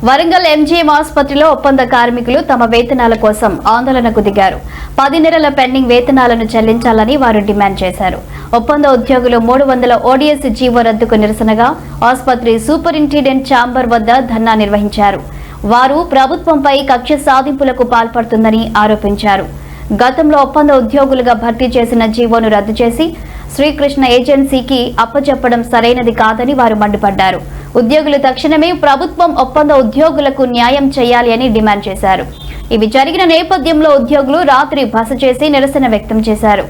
Warangal MGM ఆసుపత్రిలో ఒప్పంద కార్మికులు తమ వేతనాల కోసం ఆందోళనకు దిగారు. 10 నెలల పెండింగ్ వేతనాలను చెల్లించాలని వారు డిమాండ్ చేశారు. ఒప్పంద ఉద్యోగులు 300 ఓడీఎస్ జీవో రద్దుకు నిరసనగా ఆసుపత్రి సూపరింటెండెంట్ ఛాంబర్ వద్ద ధర్నా నిర్వహించారు. వారు ప్రభుత్వంపై కక్ష సాధింపులకు పాల్పడుతుందని ఆరోపించారు. గతంలో ఒప్పంద ఉద్యోగులుగా భర్తీ చేసిన జీవోను రద్దు చేసి శ్రీకృష్ణ ఏజెన్సీకి అప్పచెప్పడం సరైనది కాదని వారు మండిపడ్డారు. ఉద్యోగులు తక్షణమే ప్రభుత్వం ఒప్పంద ఉద్యోగులకు న్యాయం చేయాలి అని డిమాండ్ చేశారు. ఇవి జరిగిన నేపథ్యంలో ఉద్యోగులు రాత్రి బస చేసి నిరసన వ్యక్తం చేశారు.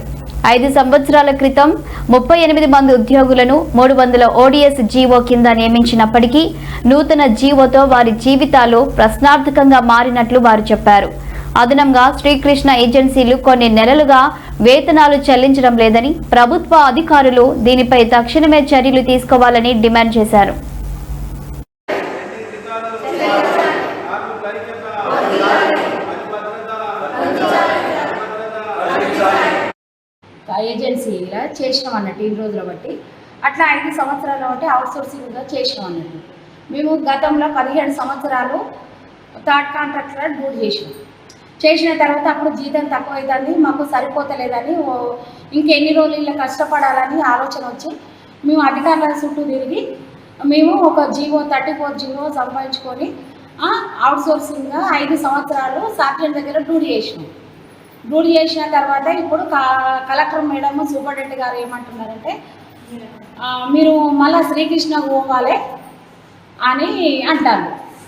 5 సంవత్సరాల క్రితం 38 మంది ఉద్యోగులను 300 ఓడీఎస్ జీవో కింద నియమించినప్పటికీ నూతన జీవోతో వారి జీవితాలు ప్రశ్నార్థకంగా మారినట్లు వారు చెప్పారు. అదనంగా శ్రీకృష్ణ ఏజెన్సీలు కొన్ని నెలలుగా వేతనాలు చెల్లించడం లేదని ప్రభుత్వ అధికారులు దీనిపై తక్షణమే చర్యలు తీసుకోవాలని డిమాండ్ చేశారు. ఏజెన్సీలా చేసినాం అన్నట్టు ఈ రోజుల బట్టి అట్లా 5 సంవత్సరాల బట్టి అవుట్సోర్సింగ్గా చేసినాం అన్నట్టు. మేము గతంలో 17 సంవత్సరాలు థర్డ్ కాంట్రాక్టర్ డ్యూటీ చేసిన తర్వాత అప్పుడు జీతం తక్కువ అవుతుంది, మాకు సరిపోతలేదని ఇంకెన్ని రోజులు ఇలా కష్టపడాలని ఆలోచన వచ్చి మేము అధికారుల చుట్టూ తిరిగి మేము ఒక జీవో 34 జీవో సంపాదించుకొని అవుట్సోర్సింగ్గా 5 సంవత్సరాలు సార్జెంట్ దగ్గర డ్యూటీ చేసిన తర్వాత ఇప్పుడు కలెక్టర్ మేడం సూపరింటెండెంట్ గారు ఏమంటున్నారంటే మీరు మళ్ళీ శ్రీకృష్ణ పోవాలి అని అంటారు.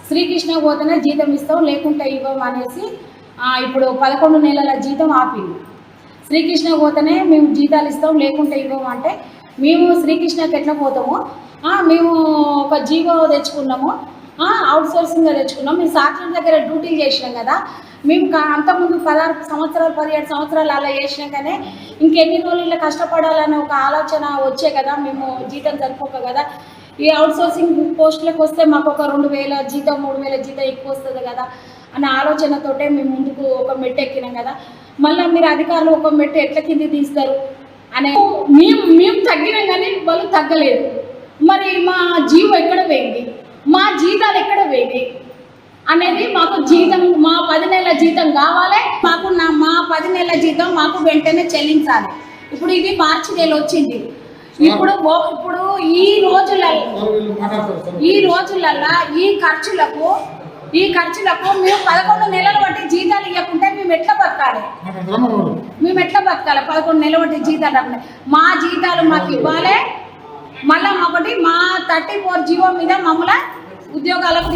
శ్రీకృష్ణ పోతేనే జీతం ఇస్తాం లేకుంటే ఇవ్వం అనేసి ఇప్పుడు 11 నెలల జీతం ఆపింది. శ్రీకృష్ణ పోతేనే మేము జీతాలు ఇస్తాం లేకుంటే ఇవ్వం అంటే మేము శ్రీకృష్ణకి ఎట్లా పోతామో మేము ఒక జీవో తెచ్చుకున్నాము, అవుట్సోర్సింగ్గా తెచ్చుకున్నాం. మేము సార్జెంట్ దగ్గర డ్యూటీలు చేసినాం కదా, మేము అంతకుముందు 16 సంవత్సరాలు 17 సంవత్సరాలు అలా చేసినాకనే ఇంకెన్ని రోజులు ఇలా కష్టపడాలనే ఒక ఆలోచన వచ్చే కదా, మేము జీతం సరిపోక కదా ఈ అవుట్సోర్సింగ్ పోస్టులకు వస్తే మాకు ఒక 2000 జీతం 3000 జీతం ఎక్కువ వస్తుంది కదా అనే ఆలోచనతోటే మేము ముందుకు ఒక మెట్టు ఎక్కినాం కదా. మళ్ళీ మీరు అధికారులు ఒక మెట్టు ఎట్ల కింది తీస్తారు అనే మేము తగ్గినాం కానీ వాళ్ళు తగ్గలేదు. మరి మా జీవం ఎక్కడ పోయింది, మా జీతాలు ఎక్కడ పోయింది అనేది మాకు జీతం మా 10 నెలల జీతం కావాలి, మాకు మా 10 నెలల జీతం మాకు వెంటనే చెల్లించాలి. ఇప్పుడు ఇది మార్చి నెల వచ్చింది. ఇప్పుడు ఈ రోజులల్లో ఈ ఖర్చులకు మేము 11 నెలలు బట్టి జీతాలు ఇవ్వకుంటే మేము ఎట్లా బతకాలి? 11 నెలలు బట్టి జీతాలు రాకుండా మా జీతాలు మాకు ఇవ్వాలి. మళ్ళీ ఒకటి మా 34 జీవో మీద మమ్మల్ని ఉద్యోగాలకు